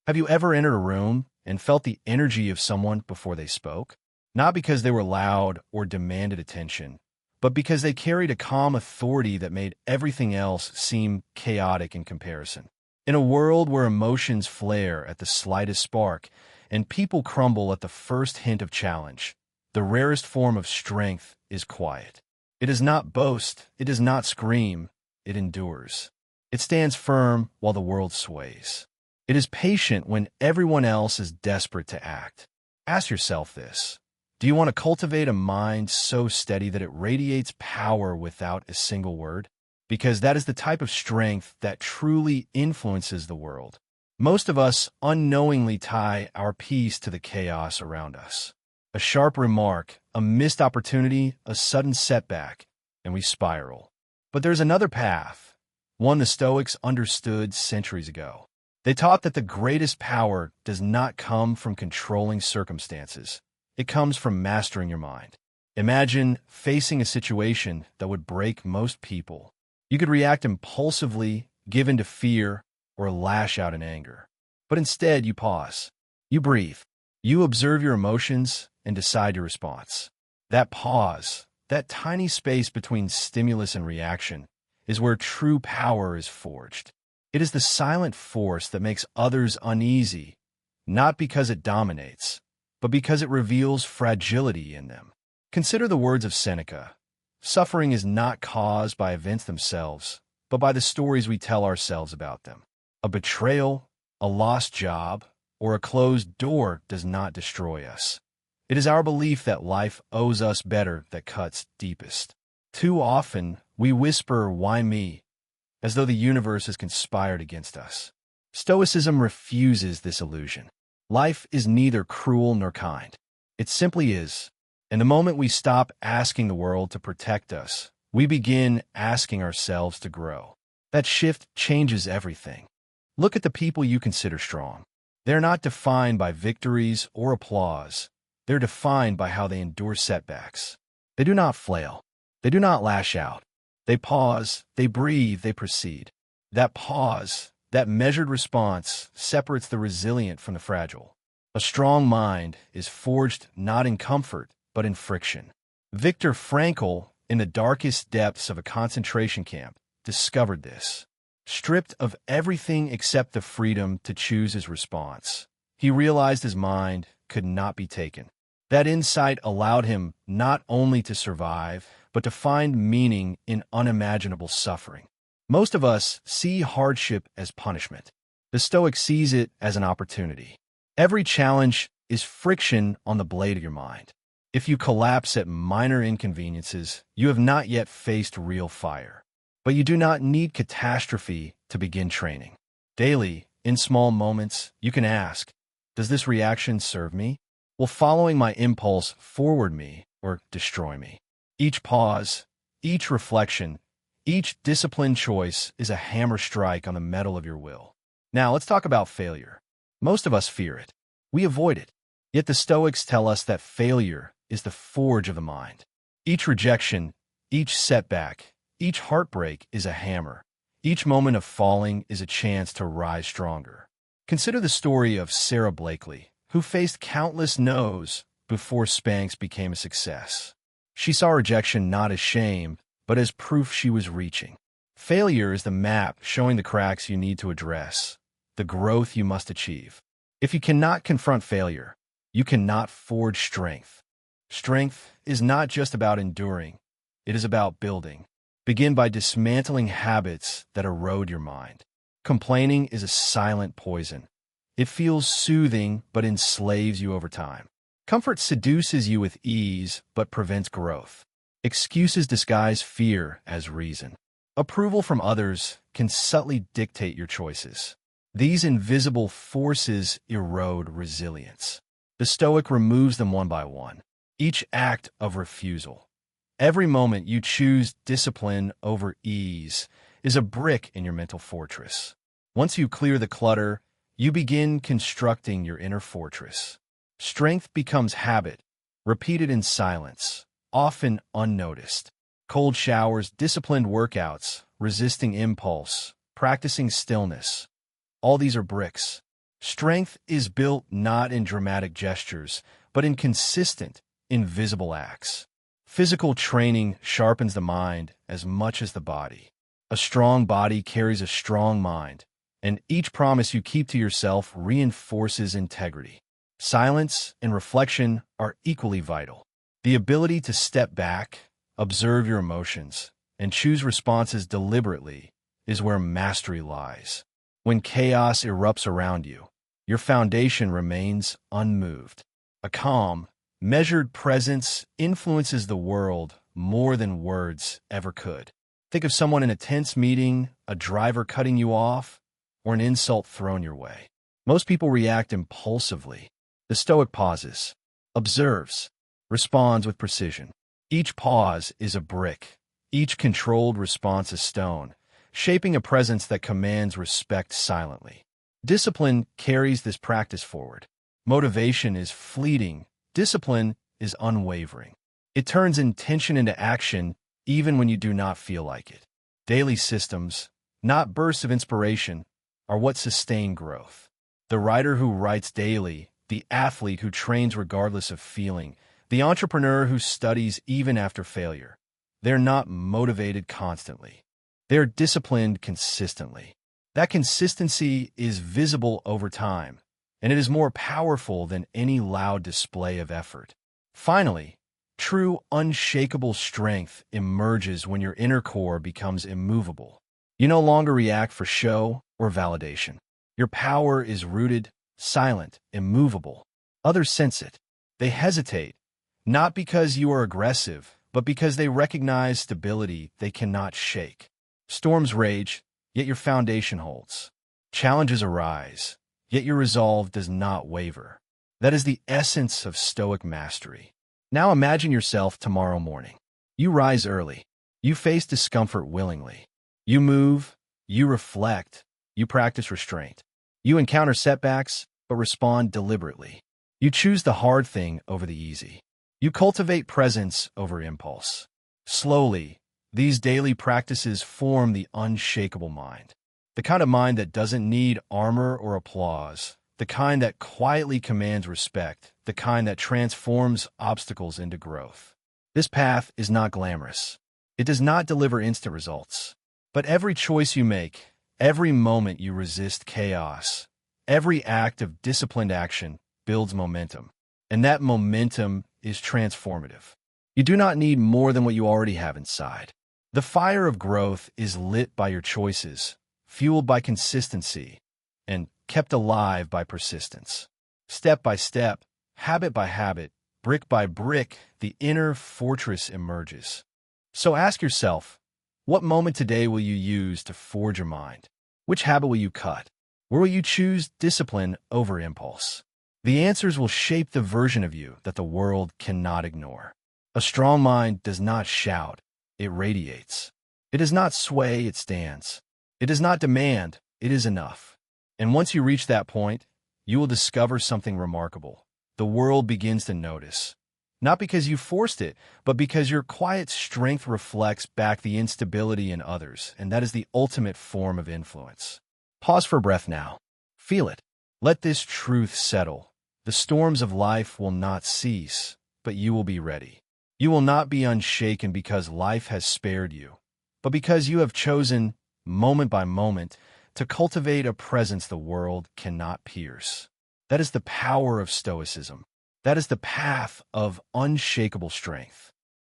Have you ever entered a room and felt the energy of someone before they spoke? Not because they were loud or demanded attention, but because they carried a calm authority that made everything else seem chaotic in comparison. In a world where emotions flare at the slightest spark and people crumble at the first hint of challenge, the rarest form of strength is quiet. It does not boast, it does not scream, it endures. It stands firm while the world sways. It is patient when everyone else is desperate to act. Ask yourself this. Do you want to cultivate a mind so steady that it radiates power without a single word? Because that is the type of strength that truly influences the world. Most of us unknowingly tie our peace to the chaos around us. A sharp remark, a missed opportunity, a sudden setback, and we spiral. But there's another path, one the Stoics understood centuries ago. They taught that the greatest power does not come from controlling circumstances. It comes from mastering your mind. Imagine facing a situation that would break most people. You could react impulsively, give in to fear, or lash out in anger. But instead, you pause. You breathe. You observe your emotions and decide your response. That pause, that tiny space between stimulus and reaction, is where true power is forged. It is the silent force that makes others uneasy, not because it dominates, but because it reveals fragility in them. Consider the words of Seneca. Suffering is not caused by events themselves, but by the stories we tell ourselves about them. A betrayal, a lost job, or a closed door does not destroy us. It is our belief that life owes us better that cuts deepest. Too often, we whisper, "Why me?" as though the universe has conspired against us. Stoicism refuses this illusion. Life is neither cruel nor kind. It simply is. And the moment we stop asking the world to protect us, we begin asking ourselves to grow. That shift changes everything. Look at the people you consider strong. They're not defined by victories or applause. They're defined by how they endure setbacks. They do not flail. They do not lash out. They pause, they breathe, they proceed. That pause, that measured response, separates the resilient from the fragile. A strong mind is forged not in comfort, but in friction. Viktor Frankl, in the darkest depths of a concentration camp, discovered this. Stripped of everything except the freedom to choose his response, he realized his mind could not be taken. That insight allowed him not only to survive, but to find meaning in unimaginable suffering. Most of us see hardship as punishment. The Stoic sees it as an opportunity. Every challenge is friction on the blade of your mind. If you collapse at minor inconveniences, you have not yet faced real fire. But you do not need catastrophe to begin training. Daily, in small moments, you can ask, does this reaction serve me? Will following my impulse forward me or destroy me? Each pause, each reflection, each disciplined choice is a hammer strike on the metal of your will. Now, let's talk about failure. Most of us fear it. We avoid it. Yet the Stoics tell us that failure is the forge of the mind. Each rejection, each setback, each heartbreak is a hammer. Each moment of falling is a chance to rise stronger. Consider the story of Sarah Blakely, who faced countless no's before Spanx became a success. She saw rejection not as shame, but as proof she was reaching. Failure is the map showing the cracks you need to address, the growth you must achieve. If you cannot confront failure, you cannot forge strength. Strength is not just about enduring, it is about building. Begin by dismantling habits that erode your mind. Complaining is a silent poison. It feels soothing but enslaves you over time. Comfort seduces you with ease but prevents growth. Excuses disguise fear as reason. Approval from others can subtly dictate your choices. These invisible forces erode resilience. The Stoic removes them one by one. Each act of refusal. Every moment you choose discipline over ease is a brick in your mental fortress. Once you clear the clutter, you begin constructing your inner fortress. Strength becomes habit, repeated in silence, often unnoticed. Cold showers, disciplined workouts, resisting impulse, practicing stillness. All these are bricks. Strength is built not in dramatic gestures, but in consistent, invisible acts. Physical training sharpens the mind as much as the body. A strong body carries a strong mind, and each promise you keep to yourself reinforces integrity. Silence and reflection are equally vital. The ability to step back, observe your emotions, and choose responses deliberately is where mastery lies. When chaos erupts around you, your foundation remains unmoved. A calm, measured presence influences the world more than words ever could. Think of someone in a tense meeting, a driver cutting you off, or an insult thrown your way. Most people react impulsively. The Stoic pauses, observes, responds with precision. Each pause is a brick, each controlled response a stone, shaping a presence that commands respect silently. Discipline carries this practice forward. Motivation is fleeting, discipline is unwavering. It turns intention into action even when you do not feel like it. Daily systems, not bursts of inspiration, are what sustain growth. The writer who writes daily, the athlete who trains regardless of feeling, the entrepreneur who studies even after failure. They're not motivated constantly. They're disciplined consistently. That consistency is visible over time, and it is more powerful than any loud display of effort. Finally, true unshakable strength emerges when your inner core becomes immovable. You no longer react for show or validation. Your power is rooted, silent, immovable. Others sense it. They hesitate, not because you are aggressive, but because they recognize stability they cannot shake. Storms rage, yet your foundation holds. Challenges arise, yet your resolve does not waver. That is the essence of Stoic mastery. Now imagine yourself tomorrow morning. You rise early. You face discomfort willingly. You move, you reflect, you practice restraint. You encounter setbacks, but respond deliberately. You choose the hard thing over the easy. You cultivate presence over impulse. Slowly, these daily practices form the unshakable mind. The kind of mind that doesn't need armor or applause. The kind that quietly commands respect. The kind that transforms obstacles into growth. This path is not glamorous. It does not deliver instant results. But every choice you make, every moment you resist chaos, every act of disciplined action builds momentum. And that momentum is transformative. You do not need more than what you already have inside. The fire of growth is lit by your choices, fueled by consistency, and kept alive by persistence. Step by step, habit by habit, brick by brick, the inner fortress emerges. So ask yourself, what moment today will you use to forge your mind? Which habit will you cut? Where will you choose discipline over impulse? The answers will shape the version of you that the world cannot ignore. A strong mind does not shout, it radiates. It does not sway, it stands. It does not demand, it is enough. And once you reach that point, you will discover something remarkable. The world begins to notice. Not because you forced it, but because your quiet strength reflects back the instability in others, and that is the ultimate form of influence. Pause for breath now. Feel it. Let this truth settle. The storms of life will not cease, but you will be ready. You will not be unshaken because life has spared you, but because you have chosen, moment by moment, to cultivate a presence the world cannot pierce. That is the power of Stoicism. That is the path of unshakable strength.